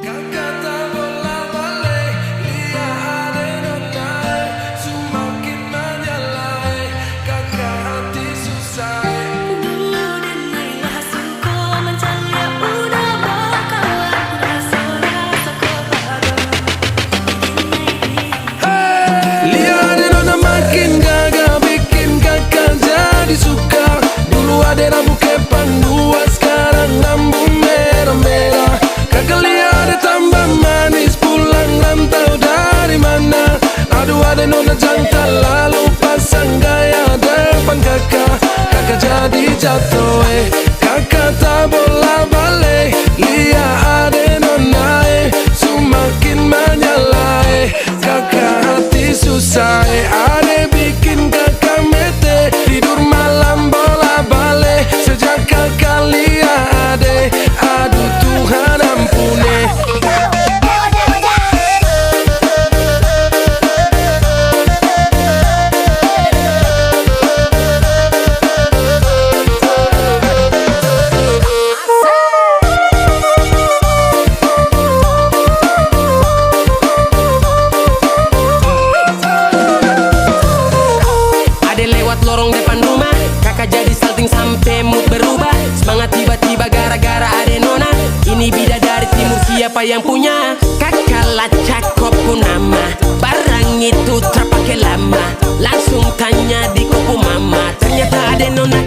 Kakak tak bola-balik, lihat ada nona semakin menyalai. Kakak hati susah. Lihat ada nona makin gagah, bikin kakak jadi suka. Dulu ada rambut kepang dua, sekarang rambut merah-merah. Kakak lihat ada tambah manis, pulang rantau dari mana? Aduh ada nona jantan, lalu pasang gaya depan kakak. Kakak jadi jatuh, kakak tak bola balik. Lihat ada nona semakin menyalai. Kakak hati susah, ada bikin kakak mete. Tidur malam bola balik, sejak kakak lihat aduh Tuhan ampuni. Ada lewat lorong depan rumah, kakak jadi salting sampai mood berubah. Semangat tiba-tiba gara-gara ada nona. Ini bidadari timur, siapa yang punya? Kakak lacak kopu nama, barang itu terpakai lama. Langsung tanya di kopu mama, ternyata ada nona